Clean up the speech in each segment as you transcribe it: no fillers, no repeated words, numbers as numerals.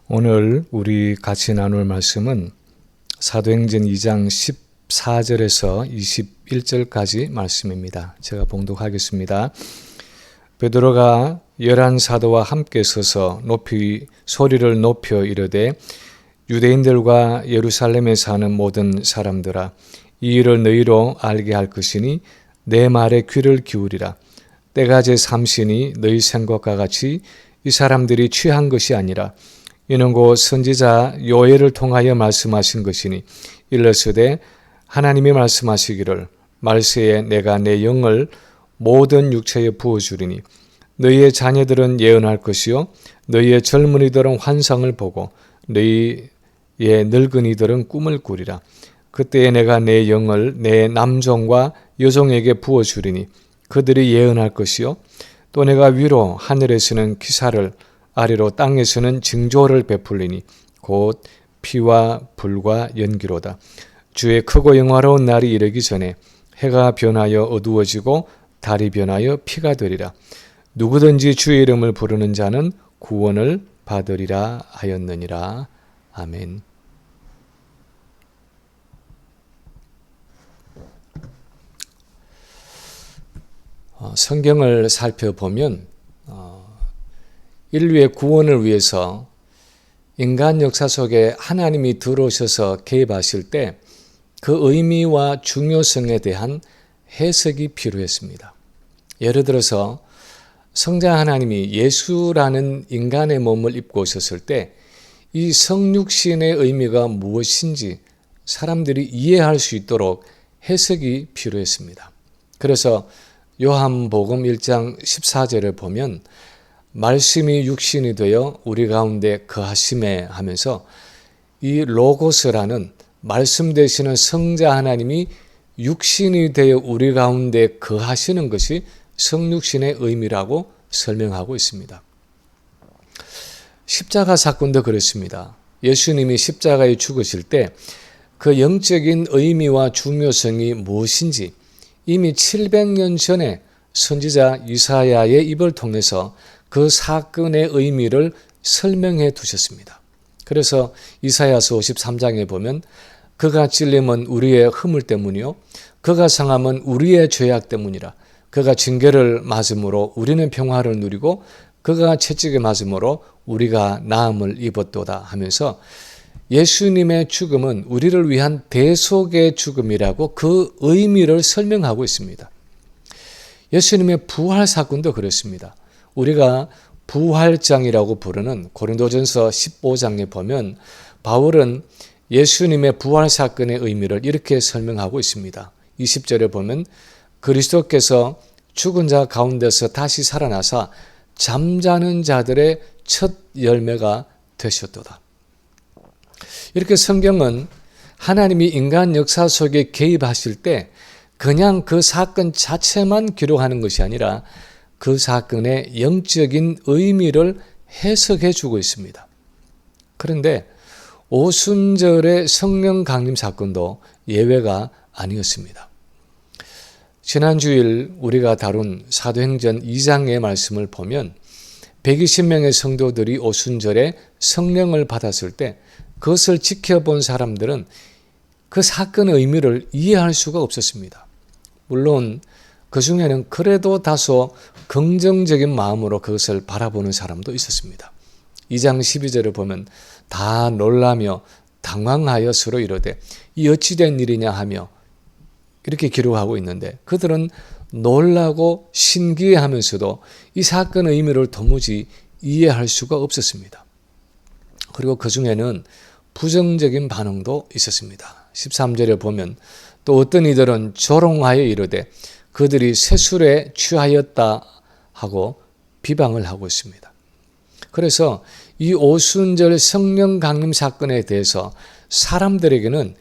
오늘 우리 같이 나눌 말씀은 사도행전 2장 14절에서 21절까지 말씀입니다. 제가 봉독하겠습니다. 베드로가 11사도와 함께 서서 소리를 높여 이르되 유대인들과 예루살렘에 사는 모든 사람들아, 이 일을 너희로 알게 할 것이니 내 말에 귀를 기울이라. 때가 제 삼시니 너희 생각과 같이 이 사람들이 취한 것이 아니라 이는 곧 선지자 요엘을 통하여 말씀하신 것이니 일러스되 하나님이 말씀하시기를 말세에 내가 내 영을 모든 육체에 부어주리니 너희의 자녀들은 예언할 것이요 너희의 젊은이들은 환상을 보고 너희의 늙은이들은 꿈을 꾸리라. 그때에 내가 내 영을 내 남종과 여종에게 부어주리니 그들이 예언할 것이요 또 내가 위로 하늘에서는 기사를 아래로 땅에서는 징조를 베풀리니 곧 피와 불과 연기로다. 주의 크고 영화로운 날이 이르기 전에 해가 변하여 어두워지고 달이 변하여 피가 되리라. 누구든지 주의 이름을 부르는 자는 구원을 받으리라 하였느니라. 아멘. 성경을 살펴보면 인류의 구원을 위해서 인간 역사 속에 하나님이 들어오셔서 개입하실 때 그 의미와 중요성에 대한 해석이 필요했습니다. 예를 들어서 성자 하나님이 예수라는 인간의 몸을 입고 오셨을 때 이 성육신의 의미가 무엇인지 사람들이 이해할 수 있도록 해석이 필요했습니다. 그래서 요한복음 1장 14절을 보면 말씀이 육신이 되어 우리 가운데 거하심에 하면서 이 로고스라는 말씀 되시는 성자 하나님이 육신이 되어 우리 가운데 거하시는 것이 성육신의 의미라고 설명하고 있습니다. 십자가 사건도 그렇습니다. 예수님이 십자가에 죽으실 때 그 영적인 의미와 중요성이 무엇인지 이미 700년 전에 선지자 이사야의 입을 통해서 그 사건의 의미를 설명해 두셨습니다. 그래서 이사야서 53장에 보면 그가 찔림은 우리의 허물 때문이요 그가 상함은 우리의 죄악 때문이라. 그가 징계를 맞음으로 우리는 평화를 누리고 그가 채찍에 맞음으로 우리가 나음을 입었도다 하면서 예수님의 죽음은 우리를 위한 대속의 죽음이라고 그 의미를 설명하고 있습니다. 예수님의 부활 사건도 그렇습니다. 우리가 부활장이라고 부르는 고린도전서 15장에 보면 바울은 예수님의 부활 사건의 의미를 이렇게 설명하고 있습니다. 20절에 보면 그리스도께서 죽은 자 가운데서 다시 살아나사 잠자는 자들의 첫 열매가 되셨도다. 이렇게 성경은 하나님이 인간 역사 속에 개입하실 때 그냥 그 사건 자체만 기록하는 것이 아니라 그 사건의 영적인 의미를 해석해 주고 있습니다. 그런데 오순절의 성령 강림 사건도 예외가 아니었습니다. 지난 주일 우리가 다룬 사도행전 2장의 말씀을 보면 120명의 성도들이 오순절에 성령을 받았을 때 그것을 지켜본 사람들은 그 사건의 의미를 이해할 수가 없었습니다. 물론 그 중에는 그래도 다소 긍정적인 마음으로 그것을 바라보는 사람도 있었습니다. 2장 12절을 보면 다 놀라며 당황하여 서로 이르되 이 어찌된 일이냐 하며 이렇게 기록하고 있는데 그들은 놀라고 신기해하면서도 이 사건의 의미를 도무지 이해할 수가 없었습니다. 그리고 그 중에는 부정적인 반응도 있었습니다. 13절에 보면 또 어떤 이들은 조롱하여 이르되 그들이 세술에 취하였다 하고 비방을 하고 있습니다. 그래서 이 오순절 성령 강림 사건에 대해서 사람들에게는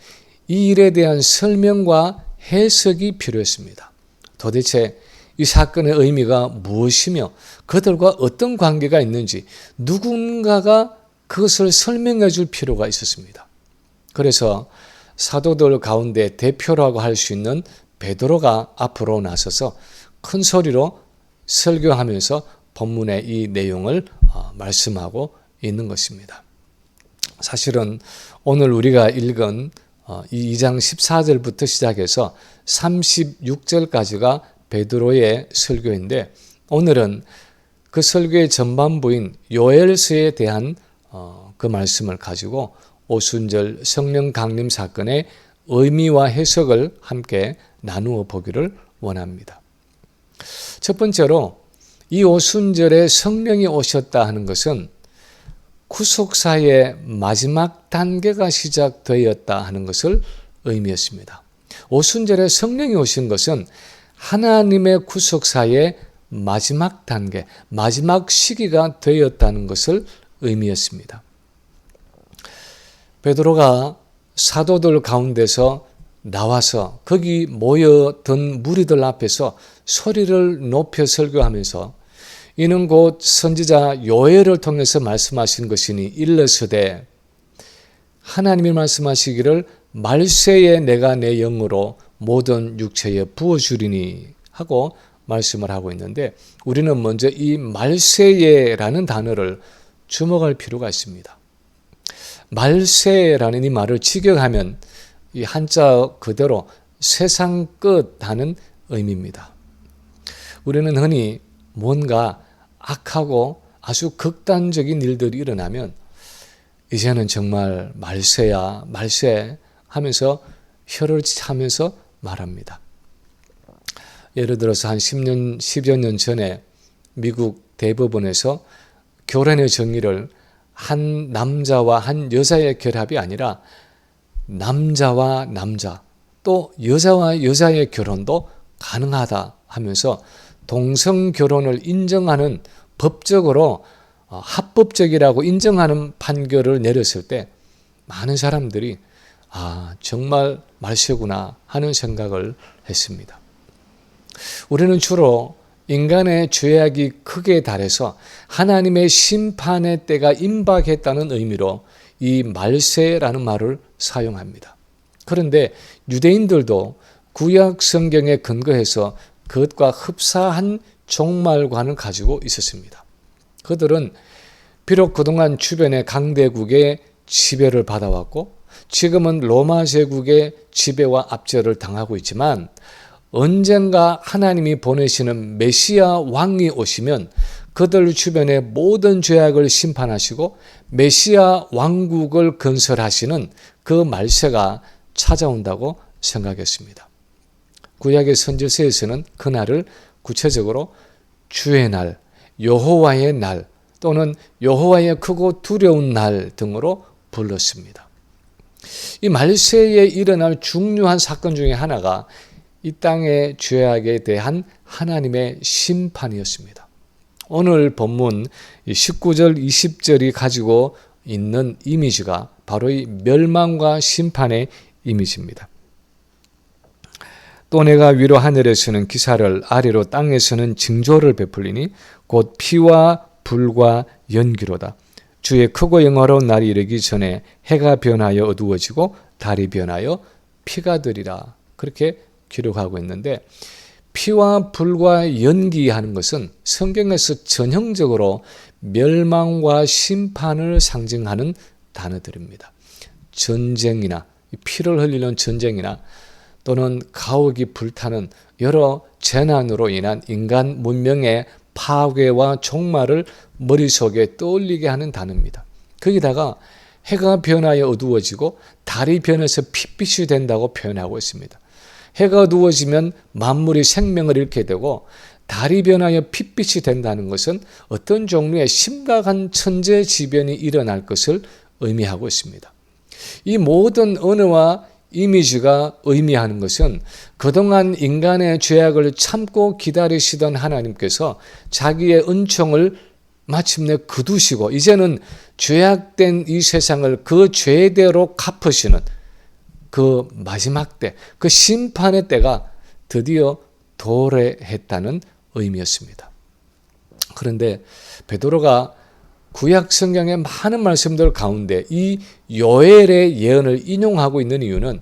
이 일에 대한 설명과 해석이 필요했습니다. 도대체 이 사건의 의미가 무엇이며 그들과 어떤 관계가 있는지 누군가가 그것을 설명해 줄 필요가 있었습니다. 그래서 사도들 가운데 대표라고 할 수 있는 베드로가 앞으로 나서서 큰 소리로 설교하면서 본문의 이 내용을 말씀하고 있는 것입니다. 사실은 오늘 우리가 읽은 이 2장 14절부터 시작해서 36절까지가 베드로의 설교인데, 오늘은 그 설교의 전반부인 요엘서에 대한 그 말씀을 가지고 오순절 성령 강림 사건의 의미와 해석을 함께 나누어 보기를 원합니다. 첫 번째로 이 오순절에 성령이 오셨다 하는 것은 구속사의 마지막 단계가 시작되었다 하는 것을 의미했습니다. 오순절에 성령이 오신 것은 하나님의 구속사의 마지막 단계, 마지막 시기가 되었다는 것을 의미했습니다. 베드로가 사도들 가운데서 나와서 거기 모여든 무리들 앞에서 소리를 높여 설교하면서 이는 곧 선지자 요엘을 통해서 말씀하신 것이니 일러스되 하나님이 말씀하시기를 말세에 내가 내 영으로 모든 육체에 부어주리니 하고 말씀을 하고 있는데, 우리는 먼저 이 말세에라는 단어를 주목할 필요가 있습니다. 말세라는 이 말을 직역하면 이 한자 그대로 세상 끝 하는 의미입니다. 우리는 흔히 뭔가 악하고 아주 극단적인 일들이 일어나면 이제는 정말 말세야 말세 하면서 혀를 차면서 말합니다. 예를 들어서 한 10여 년 전에 미국 대법원에서 결혼의 정의를 한 남자와 한 여자의 결합이 아니라 남자와 남자 또 여자와 여자의 결혼도 가능하다 하면서 동성 결혼을 인정하는 법적으로 합법적이라고 인정하는 판결을 내렸을 때 많은 사람들이 정말 말세구나 하는 생각을 했습니다. 우리는 주로 인간의 죄악이 크게 달해서 하나님의 심판의 때가 임박했다는 의미로 이 말세라는 말을 사용합니다. 그런데 유대인들도 구약 성경에 근거해서 그것과 흡사한 종말관을 가지고 있었습니다. 그들은 비록 그동안 주변의 강대국의 지배를 받아왔고 지금은 로마 제국의 지배와 압제를 당하고 있지만 언젠가 하나님이 보내시는 메시아 왕이 오시면 그들 주변의 모든 죄악을 심판하시고 메시아 왕국을 건설하시는 그 말세가 찾아온다고 생각했습니다. 구약의 선지서에서는 그날을 구체적으로 주의 날, 여호와의 날 또는 여호와의 크고 두려운 날 등으로 불렀습니다. 이 말세에 일어날 중요한 사건 중에 하나가 이 땅의 죄악에 대한 하나님의 심판이었습니다. 오늘 본문 19절, 20절이 가지고 있는 이미지가 바로 이 멸망과 심판의 이미지입니다. 또 내가 위로 하늘에서는 기사를 아래로 땅에서는 징조를 베풀리니 곧 피와 불과 연기로다. 주의 크고 영화로운 날이 이르기 전에 해가 변하여 어두워지고 달이 변하여 피가 되리라. 그렇게 기록하고 있는데 피와 불과 연기하는 것은 성경에서 전형적으로 멸망과 심판을 상징하는 단어들입니다. 전쟁이나 피를 흘리는 전쟁이나 또는 가옥이 불타는 여러 재난으로 인한 인간 문명의 파괴와 종말을 머릿속에 떠올리게 하는 단어입니다. 거기다가 해가 변하여 어두워지고 달이 변해서 핏빛이 된다고 표현하고 있습니다. 해가 어두워지면 만물이 생명을 잃게 되고 달이 변하여 핏빛이 된다는 것은 어떤 종류의 심각한 천재지변이 일어날 것을 의미하고 있습니다. 이 모든 언어와 이미지가 의미하는 것은 그동안 인간의 죄악을 참고 기다리시던 하나님께서 자기의 은총을 마침내 거두시고 이제는 죄악된 이 세상을 그 죄대로 갚으시는 그 마지막 때, 그 심판의 때가 드디어 도래했다는 의미였습니다. 그런데 베드로가 구약 성경의 많은 말씀들 가운데 이 요엘의 예언을 인용하고 있는 이유는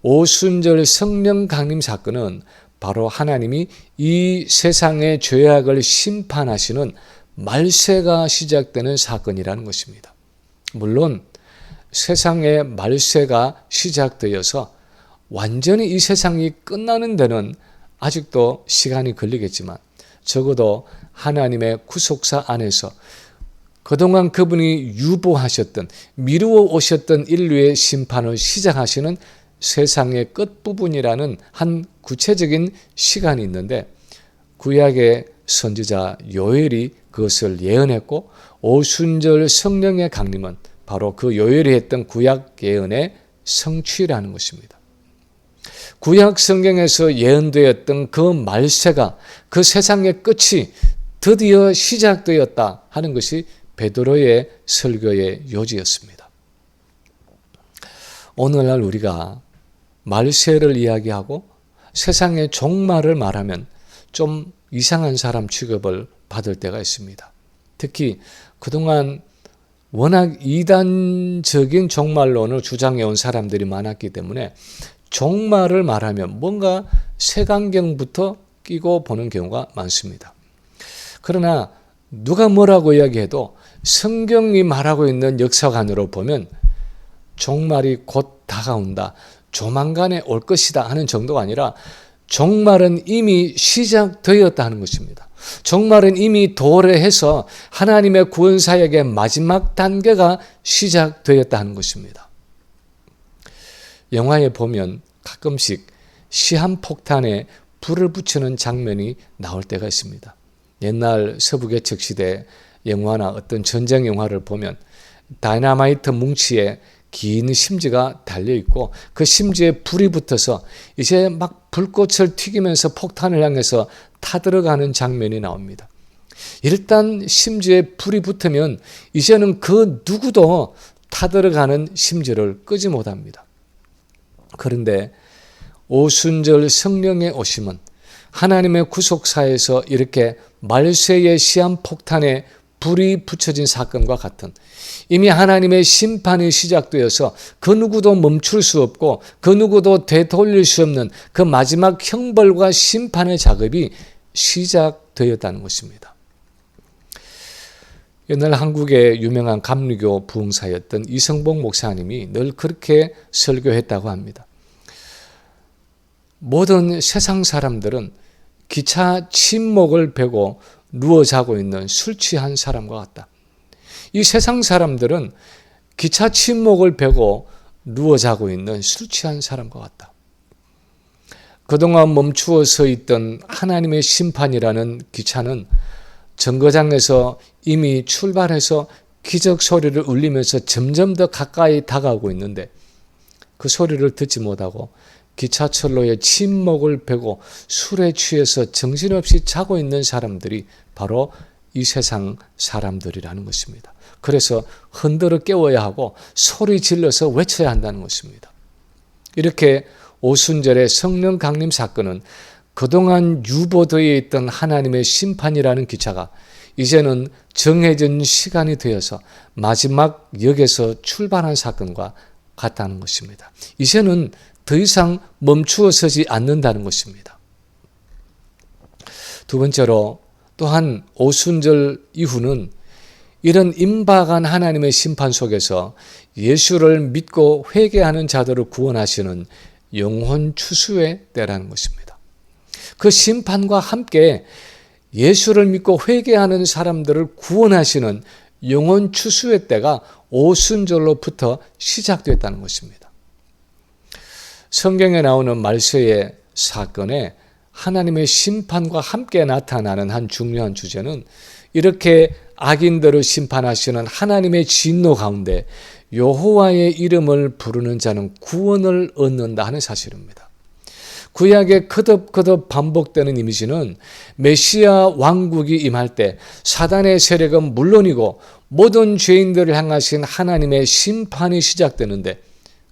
오순절 성령 강림 사건은 바로 하나님이 이 세상의 죄악을 심판하시는 말세가 시작되는 사건이라는 것입니다. 물론 세상의 말세가 시작되어서 완전히 이 세상이 끝나는 데는 아직도 시간이 걸리겠지만 적어도 하나님의 구속사 안에서 그동안 그분이 유보하셨던, 미루어 오셨던 인류의 심판을 시작하시는 세상의 끝부분이라는 한 구체적인 시간이 있는데, 구약의 선지자 요엘이 그것을 예언했고 오순절 성령의 강림은 바로 그 요엘이 했던 구약 예언의 성취라는 것입니다. 구약 성경에서 예언되었던 그 말세가, 그 세상의 끝이 드디어 시작되었다 하는 것이 베드로의 설교의 요지였습니다. 오늘날 우리가 말세를 이야기하고 세상의 종말을 말하면 좀 이상한 사람 취급을 받을 때가 있습니다. 특히 그동안 워낙 이단적인 종말론을 주장해온 사람들이 많았기 때문에 종말을 말하면 뭔가 색안경부터 끼고 보는 경우가 많습니다. 그러나 누가 뭐라고 이야기해도 성경이 말하고 있는 역사관으로 보면 종말이 곧 다가온다, 조만간에 올 것이다 하는 정도가 아니라 종말은 이미 시작되었다 하는 것입니다. 종말은 이미 도래해서 하나님의 구원사역의 마지막 단계가 시작되었다 하는 것입니다. 영화에 보면 가끔씩 시한폭탄에 불을 붙이는 장면이 나올 때가 있습니다. 옛날 서부개척시대 영화나 어떤 전쟁 영화를 보면 다이너마이트 뭉치에 긴 심지가 달려있고 그 심지에 불이 붙어서 이제 막 불꽃을 튀기면서 폭탄을 향해서 타들어가는 장면이 나옵니다. 일단 심지에 불이 붙으면 이제는 그 누구도 타들어가는 심지를 끄지 못합니다. 그런데 오순절 성령의 오심은 하나님의 구속사에서 이렇게 말세의 시한폭탄에 불이 붙여진 사건과 같은, 이미 하나님의 심판이 시작되어서 그 누구도 멈출 수 없고 그 누구도 되돌릴 수 없는 그 마지막 형벌과 심판의 작업이 시작되었다는 것입니다. 옛날 한국의 유명한 감리교 부흥사였던 이성복 목사님이 늘 그렇게 설교했다고 합니다. 모든 세상 사람들은 기차 침묵을 베고 누워 자고 있는 술 취한 사람과 같다. 이 세상 사람들은 기차 침묵을 베고 누워 자고 있는 술 취한 사람과 같다. 그동안 멈추어 서 있던 하나님의 심판이라는 기차는 정거장에서 이미 출발해서 기적 소리를 울리면서 점점 더 가까이 다가오고 있는데 그 소리를 듣지 못하고 기차철로의 침묵을 베고 술에 취해서 정신없이 자고 있는 사람들이 바로 이 세상 사람들이라는 것입니다. 그래서 흔들어 깨워야 하고 소리 질러서 외쳐야 한다는 것입니다. 이렇게 오순절의 성령 강림 사건은 그동안 유보되어 있던 하나님의 심판이라는 기차가 이제는 정해진 시간이 되어서 마지막 역에서 출발한 사건과 같다는 것입니다. 이제는 더 이상 멈추어 서지 않는다는 것입니다. 두 번째로 또한 오순절 이후는 이런 임박한 하나님의 심판 속에서 예수를 믿고 회개하는 자들을 구원하시는 영혼 추수의 때라는 것입니다. 그 심판과 함께 예수를 믿고 회개하는 사람들을 구원하시는 영혼 추수의 때가 오순절로부터 시작됐다는 것입니다. 성경에 나오는 말세의 사건에 하나님의 심판과 함께 나타나는 한 중요한 주제는 이렇게 악인들을 심판하시는 하나님의 진노 가운데 여호와의 이름을 부르는 자는 구원을 얻는다 하는 사실입니다. 구약에 거듭거듭 반복되는 이미지는 메시아 왕국이 임할 때 사단의 세력은 물론이고 모든 죄인들을 향하신 하나님의 심판이 시작되는데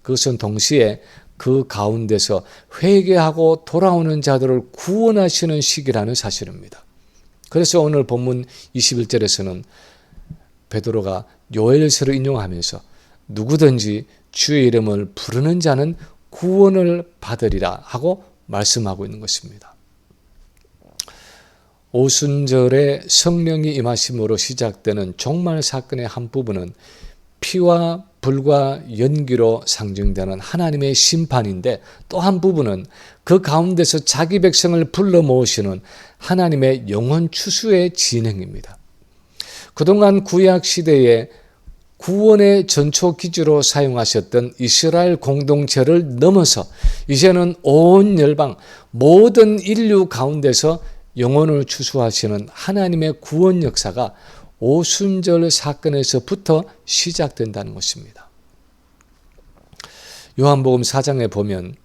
그것은 동시에 그 가운데서 회개하고 돌아오는 자들을 구원하시는 시기라는 사실입니다. 그래서 오늘 본문 21절에서는 베드로가 요엘서를 인용하면서 누구든지 주의 이름을 부르는 자는 구원을 받으리라 하고 말씀하고 있는 것입니다. 오순절에 성령이 임하심으로 시작되는 종말 사건의 한 부분은 피와 불과 연기로 상징되는 하나님의 심판인데, 또 한 부분은 그 가운데서 자기 백성을 불러 모으시는 하나님의 영원 추수의 진행입니다. 그동안 구약 시대에 구원의 전초 기주로 사용하셨던 이스라엘 공동체를 넘어서 이제는 온 열방 모든 인류 가운데서 영혼을 추수하시는 하나님의 구원 역사가 오순절 사건에서부터 시작된다는 것입니다. 요한복음 4장에 보면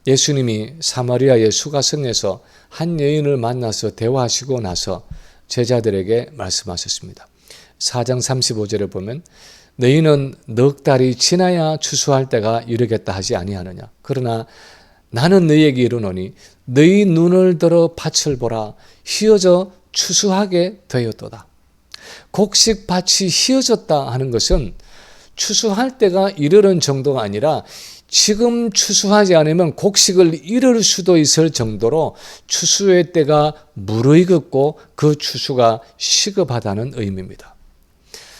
예수님이 사마리아의 수가성에서 한 여인을 만나서 대화하시고 나서 제자들에게 말씀하셨습니다. 4장 35절에 보면 너희는 넉 달이 지나야 추수할 때가 이르겠다 하지 아니하느냐. 그러나 나는 너희에게 이르노니 너희 눈을 들어 밭을 보라. 휘어져 추수하게 되었도다. 곡식 밭이 휘어졌다 하는 것은 추수할 때가 이르는 정도가 아니라 지금 추수하지 않으면 곡식을 잃을 수도 있을 정도로 추수의 때가 무르익었고 그 추수가 시급하다는 의미입니다.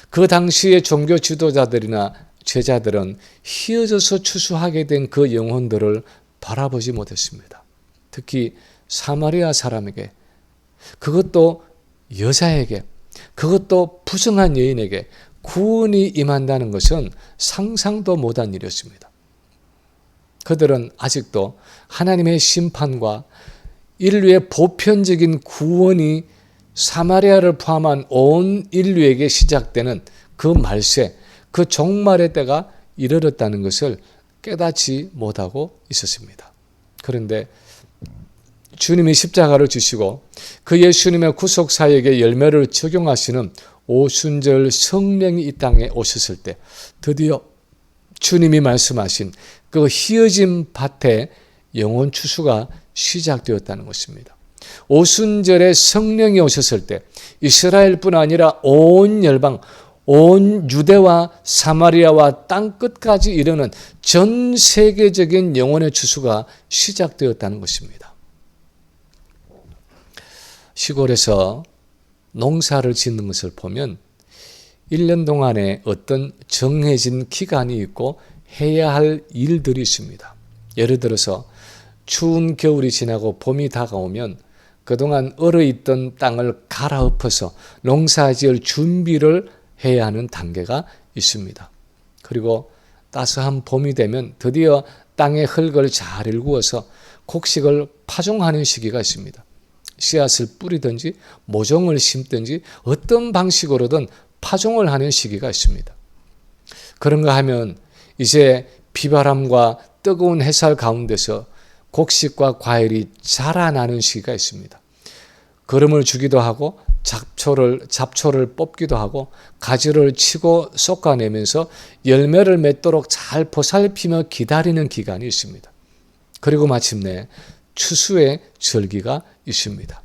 그 당시의 종교 지도자들이나 제자들은 휘어져서 추수하게 된 그 영혼들을 바라보지 못했습니다. 특히 사마리아 사람에게, 그것도 여자에게, 그것도 부정한 여인에게 구원이 임한다는 것은 상상도 못한 일이었습니다. 그들은 아직도 하나님의 심판과 인류의 보편적인 구원이 사마리아를 포함한 온 인류에게 시작되는 그 말세, 그 종말의 때가 이르렀다는 것을 깨닫지 못하고 있었습니다. 그런데 주님이 십자가를 주시고 그 예수님의 구속 사역에 열매를 적용하시는 오순절 성령이 이 땅에 오셨을 때 드디어 주님이 말씀하신 그 휘어진 밭에 영혼 추수가 시작되었다는 것입니다. 오순절에 성령이 오셨을 때 이스라엘뿐 아니라 온 열방, 온 유대와 사마리아와 땅 끝까지 이르는 전 세계적인 영혼의 추수가 시작되었다는 것입니다. 시골에서 농사를 짓는 것을 보면 1년 동안에 어떤 정해진 기간이 있고 해야 할 일들이 있습니다. 예를 들어서 추운 겨울이 지나고 봄이 다가오면 그동안 얼어있던 땅을 갈아엎어서 농사지을 준비를 해야 하는 단계가 있습니다. 그리고 따스한 봄이 되면 드디어 땅의 흙을 잘 일구어서 곡식을 파종하는 시기가 있습니다. 씨앗을 뿌리든지 모종을 심든지 어떤 방식으로든 파종을 하는 시기가 있습니다. 그런가 하면 이제 비바람과 뜨거운 햇살 가운데서 곡식과 과일이 자라나는 시기가 있습니다. 거름을 주기도 하고 잡초를 뽑기도 하고 가지를 치고 솎아내면서 열매를 맺도록 잘 보살피며 기다리는 기간이 있습니다. 그리고 마침내 추수의 절기가 있습니다.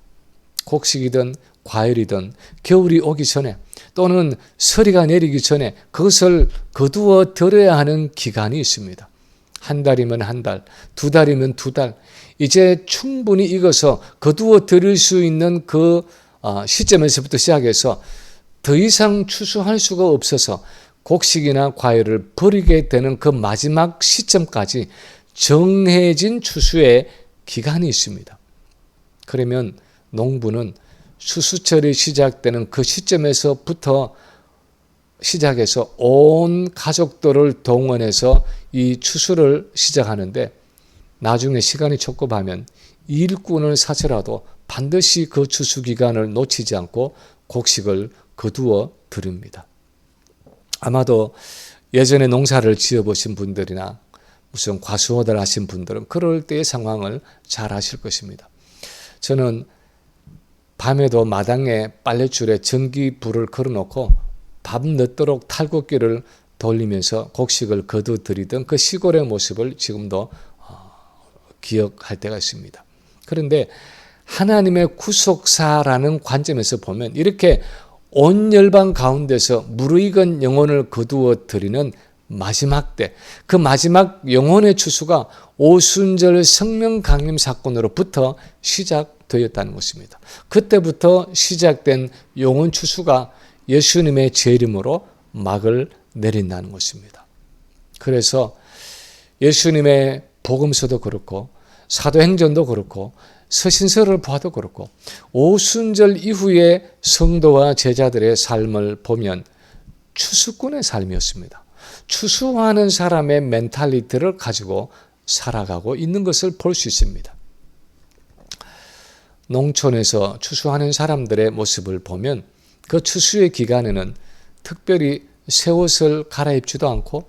곡식이든 과일이든 겨울이 오기 전에 또는 서리가 내리기 전에 그것을 거두어 들어야 하는 기간이 있습니다. 한 달이면 한 달, 두 달이면 두 달, 이제 충분히 익어서 거두어 들일 수 있는 그 시점에서부터 시작해서 더 이상 추수할 수가 없어서 곡식이나 과일을 버리게 되는 그 마지막 시점까지 정해진 추수의 기간이 있습니다. 그러면 농부는 추수철이 시작되는 그 시점에서부터 시작해서 온 가족들을 동원해서 이 추수를 시작하는데 나중에 시간이 촉박하면 일꾼을 사서라도 반드시 그 추수 기간을 놓치지 않고 곡식을 거두어 드립니다. 아마도 예전에 농사를 지어보신 분들이나 무슨 과수원을 하신 분들은 그럴 때의 상황을 잘 아실 것입니다. 저는 밤에도 마당에 빨랫줄에 전기불을 걸어놓고 밤 늦도록 탈곡기를 돌리면서 곡식을 거두드리던 그 시골의 모습을 지금도 기억할 때가 있습니다. 그런데 하나님의 구속사라는 관점에서 보면 이렇게 온 열방 가운데서 무르익은 영혼을 거두어 드리는 마지막 때, 그 마지막 영혼의 추수가 오순절 성령 강림 사건으로부터 시작되었다는 것입니다. 그때부터 시작된 영혼 추수가 예수님의 재림으로 막을 내린다는 것입니다. 그래서 예수님의 복음서도 그렇고 사도행전도 그렇고 서신서를 봐도 그렇고 오순절 이후의 성도와 제자들의 삶을 보면 추수꾼의 삶이었습니다. 추수하는 사람의 멘탈리티를 가지고 살아가고 있는 것을 볼 수 있습니다. 농촌에서 추수하는 사람들의 모습을 보면 그 추수의 기간에는 특별히 새 옷을 갈아입지도 않고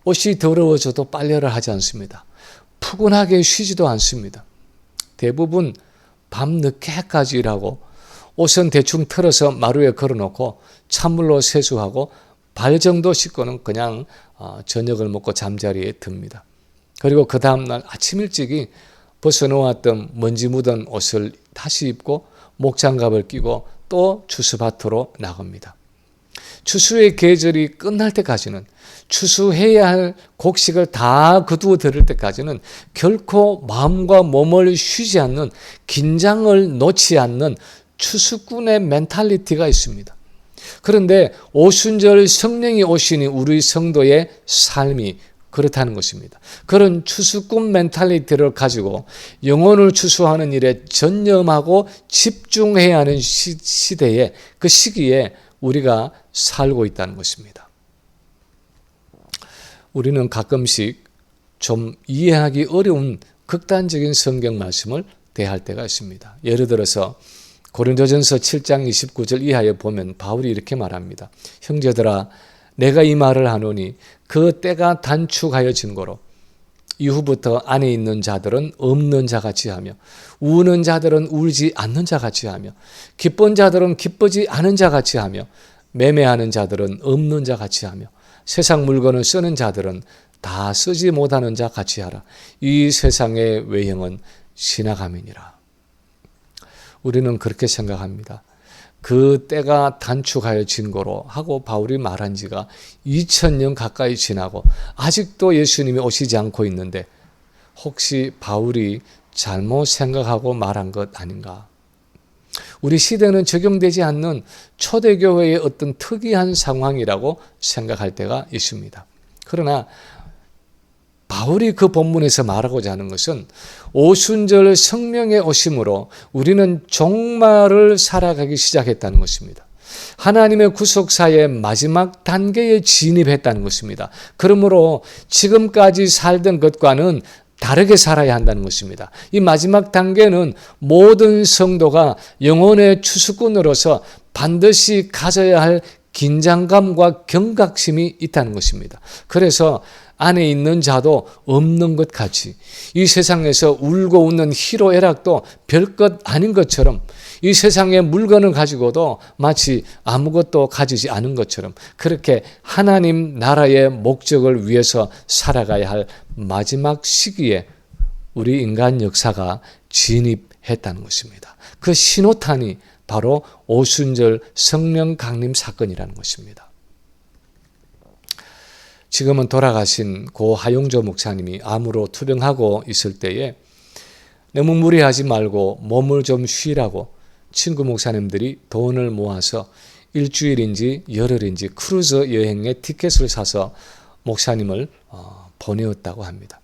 옷이 더러워져도 빨래를 하지 않습니다. 푸근하게 쉬지도 않습니다. 대부분 밤 늦게까지 일하고 옷은 대충 털어서 마루에 걸어놓고 찬물로 세수하고 발 정도 씻고는 그냥 저녁을 먹고 잠자리에 듭니다. 그리고 그 다음날 아침 일찍이 벗어놓았던 먼지 묻은 옷을 다시 입고 목장갑을 끼고 또 추수밭으로 나갑니다. 추수의 계절이 끝날 때까지는 추수해야 할 곡식을 다 거두어 들을 때까지는 결코 마음과 몸을 쉬지 않는 긴장을 놓지 않는 추수꾼의 멘탈리티가 있습니다. 그런데 오순절 성령이 오시니 우리 성도의 삶이 그렇다는 것입니다. 그런 추수꾼 멘탈리티를 가지고 영혼을 추수하는 일에 전념하고 집중해야 하는 시대에 그 시기에 우리가 살고 있다는 것입니다. 우리는 가끔씩 좀 이해하기 어려운 극단적인 성경 말씀을 대할 때가 있습니다. 예를 들어서 고린도전서 7장 29절 이하에 보면 바울이 이렇게 말합니다. 형제들아 내가 이 말을 하노니 그 때가 단축하여진 거로 이후부터 안에 있는 자들은 없는 자같이 하며 우는 자들은 울지 않는 자같이 하며 기쁜 자들은 기쁘지 않은 자같이 하며 매매하는 자들은 없는 자같이 하며 세상 물건을 쓰는 자들은 다 쓰지 못하는 자같이 하라. 이 세상의 외형은 지나감이니라. 우리는 그렇게 생각합니다. 그 때가 단축하여진 거로 하고 바울이 말한 지가 2000년 가까이 지나고 아직도 예수님이 오시지 않고 있는데 혹시 바울이 잘못 생각하고 말한 것 아닌가? 우리 시대는 적용되지 않는 초대교회의 어떤 특이한 상황이라고 생각할 때가 있습니다. 그러나 바울이 그 본문에서 말하고자 하는 것은 오순절 성령의 오심으로 우리는 종말을 살아가기 시작했다는 것입니다. 하나님의 구속사의 마지막 단계에 진입했다는 것입니다. 그러므로 지금까지 살던 것과는 다르게 살아야 한다는 것입니다. 이 마지막 단계는 모든 성도가 영혼의 추수꾼으로서 반드시 가져야 할 긴장감과 경각심이 있다는 것입니다. 그래서 안에 있는 자도 없는 것 같이 이 세상에서 울고 웃는 희로애락도 별것 아닌 것처럼 이 세상의 물건을 가지고도 마치 아무것도 가지지 않은 것처럼 그렇게 하나님 나라의 목적을 위해서 살아가야 할 마지막 시기에 우리 인간 역사가 진입했다는 것입니다. 그 신호탄이 바로 오순절 성령 강림 사건이라는 것입니다. 지금은 돌아가신 고 하용조 목사님이 암으로 투병하고 있을 때에 너무 무리하지 말고 몸을 좀 쉬라고 친구 목사님들이 돈을 모아서 일주일인지 열흘인지 크루즈 여행의 티켓을 사서 목사님을 보내었다고 합니다.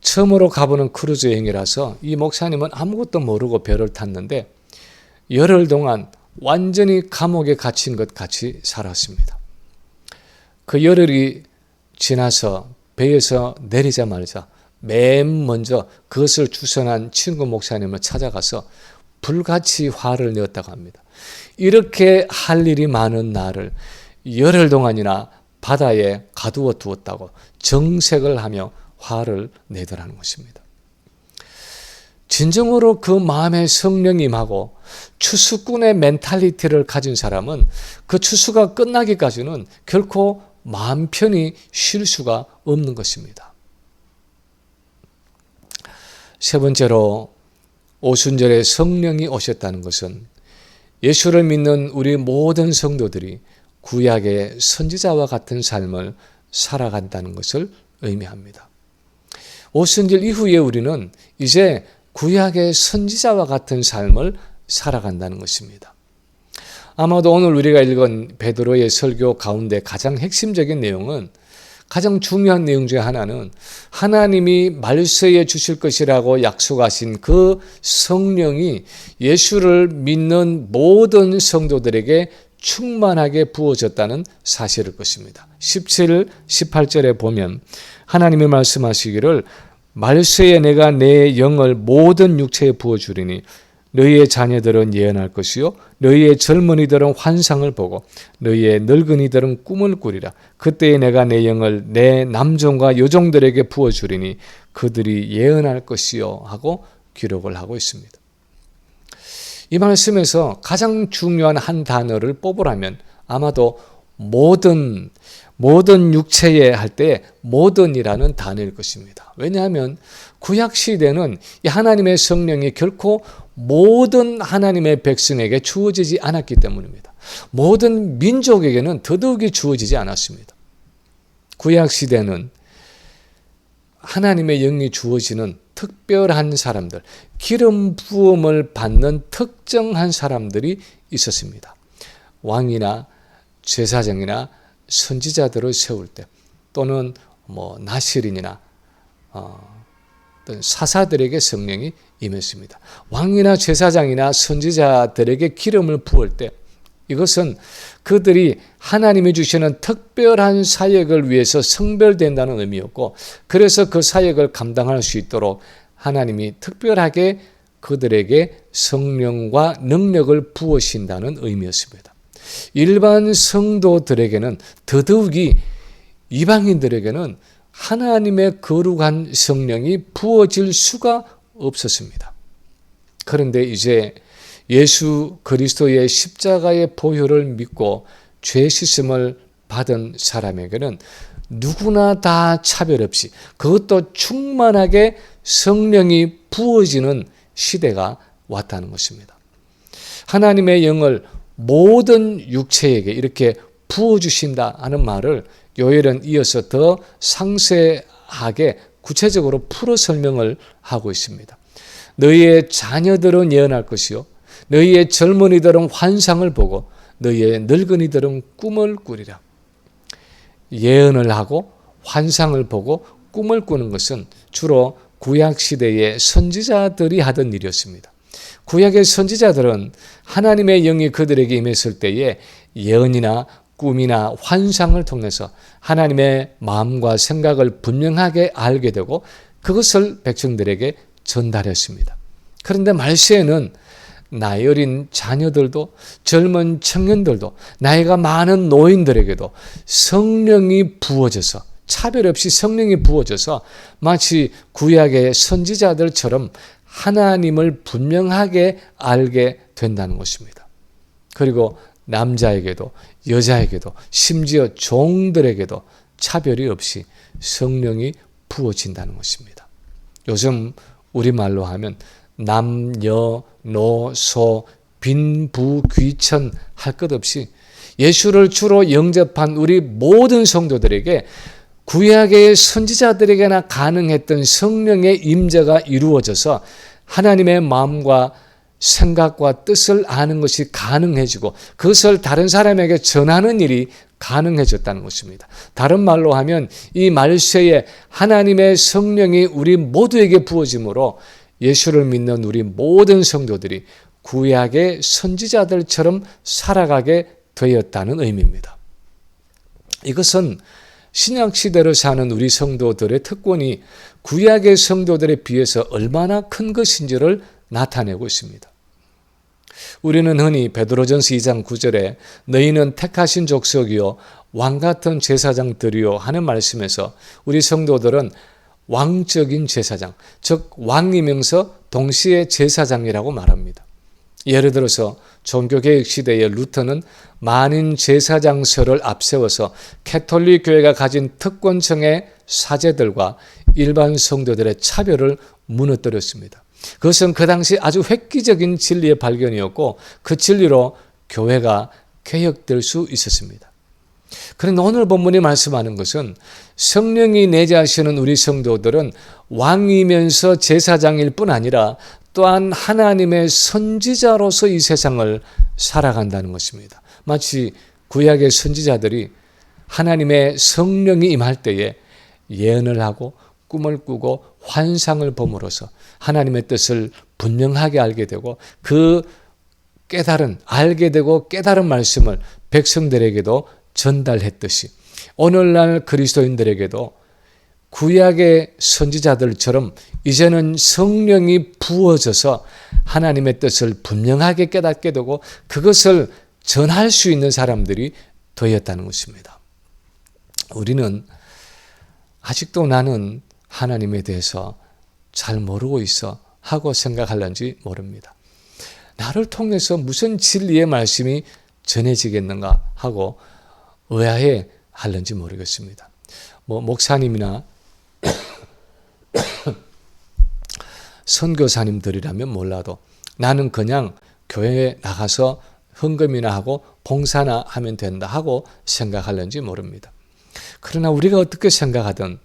처음으로 가보는 크루즈 여행이라서 이 목사님은 아무것도 모르고 배를 탔는데 열흘 동안 완전히 감옥에 갇힌 것 같이 살았습니다. 그 열흘이 지나서 배에서 내리자마자 맨 먼저 그것을 주선한 친구 목사님을 찾아가서 불같이 화를 내었다고 합니다. 이렇게 할 일이 많은 나를 열흘 동안이나 바다에 가두어 두었다고 정색을 하며 화를 내더라는 것입니다. 진정으로 그 마음에 성령이 임하고 추수꾼의 멘탈리티를 가진 사람은 그 추수가 끝나기까지는 결코 마음 편히 쉴 수가 없는 것입니다. 세 번째로 오순절에 성령이 오셨다는 것은 예수를 믿는 우리 모든 성도들이 구약의 선지자와 같은 삶을 살아간다는 것을 의미합니다. 오순절 이후에 우리는 이제 구약의 선지자와 같은 삶을 살아간다는 것입니다. 아마도 오늘 우리가 읽은 베드로의 설교 가운데 가장 핵심적인 내용은, 가장 중요한 내용 중에 하나는 하나님이 말세에 주실 것이라고 약속하신 그 성령이 예수를 믿는 모든 성도들에게 충만하게 부어졌다는 사실일 것입니다. 17, 18절에 보면 하나님이 말씀하시기를 말세에 내가 내 영을 모든 육체에 부어주리니 너희의 자녀들은 예언할 것이요 너희의 젊은이들은 환상을 보고 너희의 늙은이들은 꿈을 꾸리라. 그때에 내가 내 영을 내 남종과 여종들에게 부어주리니 그들이 예언할 것이요 하고 기록을 하고 있습니다. 이 말씀에서 가장 중요한 한 단어를 뽑으라면 아마도 모든 육체에 할 때 모든이라는 단어일 것입니다. 왜냐하면 구약시대는 이 하나님의 성령이 결코 모든 하나님의 백성에게 주어지지 않았기 때문입니다. 모든 민족에게는 더더욱이 주어지지 않았습니다. 구약시대는 하나님의 영이 주어지는 특별한 사람들, 기름 부음을 받는 특정한 사람들이 있었습니다. 왕이나 제사장이나 선지자들을 세울 때, 또는 나실인이나 사사들에게 성령이 임했습니다. 왕이나 제사장이나 선지자들에게 기름을 부을 때 이것은 그들이 하나님이 주시는 특별한 사역을 위해서 성별된다는 의미였고, 그래서 그 사역을 감당할 수 있도록 하나님이 특별하게 그들에게 성령과 능력을 부으신다는 의미였습니다. 일반 성도들에게는, 더더욱이 이방인들에게는 하나님의 거룩한 성령이 부어질 수가 없었습니다. 그런데 이제 예수 그리스도의 십자가의 보혈을 믿고 죄 씻음을 받은 사람에게는 누구나 다 차별 없이, 그것도 충만하게 성령이 부어지는 시대가 왔다는 것입니다. 하나님의 영을 모든 육체에게 이렇게 부어주신다 하는 말을 요엘은 이어서 더 상세하게 구체적으로 풀어 설명을 하고 있습니다. 너희의 자녀들은 예언할 것이요 너희의 젊은이들은 환상을 보고 너희의 늙은이들은 꿈을 꾸리라. 예언을 하고 환상을 보고 꿈을 꾸는 것은 주로 구약시대의 선지자들이 하던 일이었습니다. 구약의 선지자들은 하나님의 영이 그들에게 임했을 때에 예언이나 꿈이나 환상을 통해서 하나님의 마음과 생각을 분명하게 알게 되고 그것을 백성들에게 전달했습니다. 그런데 말세에는 나이 어린 자녀들도, 젊은 청년들도, 나이가 많은 노인들에게도 성령이 부어져서, 차별 없이 성령이 부어져서 마치 구약의 선지자들처럼 하나님을 분명하게 알게 된다는 것입니다. 그리고 남자에게도 여자에게도 심지어 종들에게도 차별이 없이 성령이 부어진다는 것입니다. 요즘 우리말로 하면 남녀 노소 빈부 귀천 할 것 없이 예수를 주로 영접한 우리 모든 성도들에게 구약의 선지자들에게나 가능했던 성령의 임재가 이루어져서 하나님의 마음과 생각과 뜻을 아는 것이 가능해지고 그것을 다른 사람에게 전하는 일이 가능해졌다는 것입니다. 다른 말로 하면 이 말세에 하나님의 성령이 우리 모두에게 부어짐으로 예수를 믿는 우리 모든 성도들이 구약의 선지자들처럼 살아가게 되었다는 의미입니다. 이것은 신약시대를 사는 우리 성도들의 특권이 구약의 성도들에 비해서 얼마나 큰 것인지를 나타내고 있습니다. 우리는 흔히 베드로전서 2장 9절에 너희는 택하신 족속이요 왕같은 제사장들이요 하는 말씀에서 우리 성도들은 왕적인 제사장, 즉 왕이면서 동시에 제사장이라고 말합니다. 예를 들어서 종교개혁 시대의 루터는 만인 제사장설을 앞세워서 캐톨릭 교회가 가진 특권층의 사제들과 일반 성도들의 차별을 무너뜨렸습니다. 그것은 그 당시 아주 획기적인 진리의 발견이었고 그 진리로 교회가 개혁될 수 있었습니다. 그런데 오늘 본문이 말씀하는 것은 성령이 내재하시는 우리 성도들은 왕이면서 제사장일 뿐 아니라 또한 하나님의 선지자로서 이 세상을 살아간다는 것입니다. 마치 구약의 선지자들이 하나님의 성령이 임할 때에 예언을 하고 꿈을 꾸고 환상을 봄으로써 하나님의 뜻을 분명하게 알게 되고 그 알게 되고 깨달은 말씀을 백성들에게도 전달했듯이 오늘날 그리스도인들에게도 구약의 선지자들처럼 이제는 성령이 부어져서 하나님의 뜻을 분명하게 깨닫게 되고 그것을 전할 수 있는 사람들이 되었다는 것입니다. 우리는 아직도 나는 하나님에 대해서 잘 모르고 있어 하고 생각할런지 모릅니다. 나를 통해서 무슨 진리의 말씀이 전해지겠는가 하고 의아해 할는지 모르겠습니다. 목사님이나 선교사님들이라면 몰라도 나는 그냥 교회에 나가서 헌금이나 하고 봉사나 하면 된다 하고 생각할는지 모릅니다. 그러나 우리가 어떻게 생각하든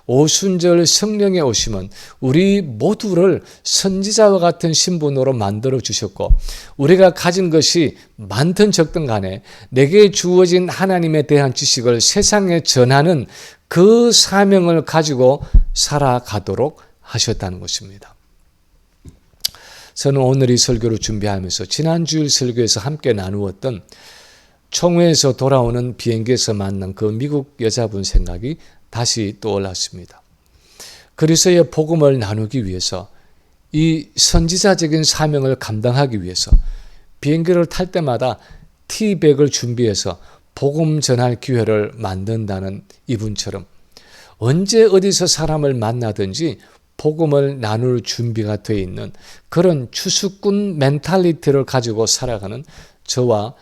오순절 성령의 오심은 우리 모두를 선지자와 같은 신분으로 만들어 주셨고 우리가 가진 것이 많든 적든 간에 내게 주어진 하나님에 대한 지식을 세상에 전하는 그 사명을 가지고 살아가도록 하셨다는 것입니다. 저는 오늘 이 설교를 준비하면서 지난주일 설교에서 함께 나누었던 총회에서 돌아오는 비행기에서 만난 그 미국 여자분 생각이 다시 떠올랐습니다. 그리스도의 복음을 나누기 위해서 이 선지자적인 사명을 감당하기 위해서 비행기를 탈 때마다 티백을 준비해서 복음 전할 기회를 만든다는 이분처럼 언제 어디서 사람을 만나든지 복음을 나눌 준비가 되어 있는 그런 추수꾼 멘탈리티를 가지고 살아가는 저와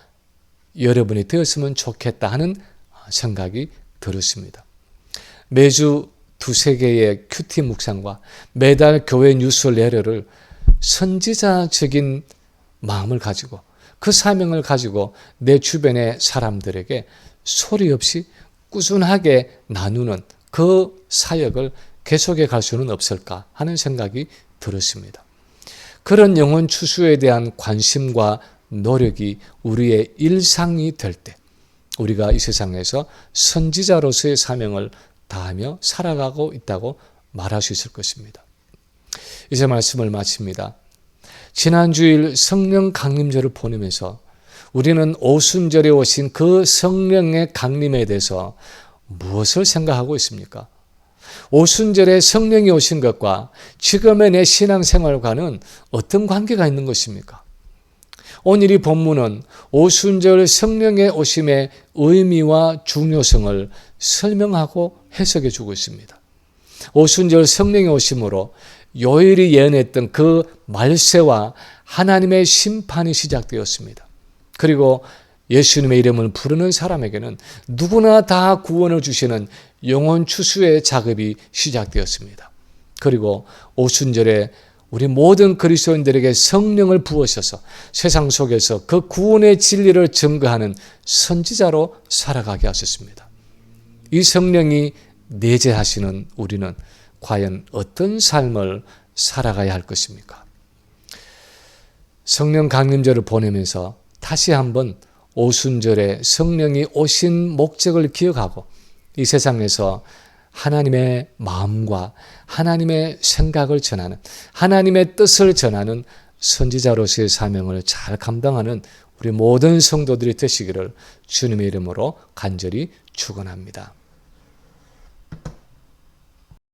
여러분이 되었으면 좋겠다 하는 생각이 들었습니다. 매주 2-3개의 큐티 묵상과 매달 교회 뉴스레터를 선지자적인 마음을 가지고 그 사명을 가지고 내 주변의 사람들에게 소리 없이 꾸준하게 나누는 그 사역을 계속해 갈 수는 없을까 하는 생각이 들었습니다. 그런 영혼 추수에 대한 관심과 노력이 우리의 일상이 될 때 우리가 이 세상에서 선지자로서의 사명을 다하며 살아가고 있다고 말할 수 있을 것입니다. 이제 말씀을 마칩니다. 지난주일 성령 강림절을 보내면서 우리는 오순절에 오신 그 성령의 강림에 대해서 무엇을 생각하고 있습니까? 오순절에 성령이 오신 것과 지금의 내 신앙생활과는 어떤 관계가 있는 것입니까? 오늘 이 본문은 오순절 성령의 오심의 의미와 중요성을 설명하고 해석해 주고 있습니다. 오순절 성령의 오심으로 요일이 예언했던 그 말세와 하나님의 심판이 시작되었습니다. 그리고 예수님의 이름을 부르는 사람에게는 누구나 다 구원을 주시는 영혼 추수의 작업이 시작되었습니다. 그리고 오순절에 우리 모든 그리스도인들에게 성령을 부으셔서 세상 속에서 그 구원의 진리를 증거하는 선지자로 살아가게 하셨습니다. 이 성령이 내재하시는 우리는 과연 어떤 삶을 살아가야 할 것입니까? 성령 강림절을 보내면서 다시 한번 오순절에 성령이 오신 목적을 기억하고 이 세상에서 하나님의 마음과 하나님의 생각을 전하는 하나님의 뜻을 전하는 선지자로서의 사명을 잘 감당하는 우리 모든 성도들이 되시기를 주님의 이름으로 간절히 축원합니다.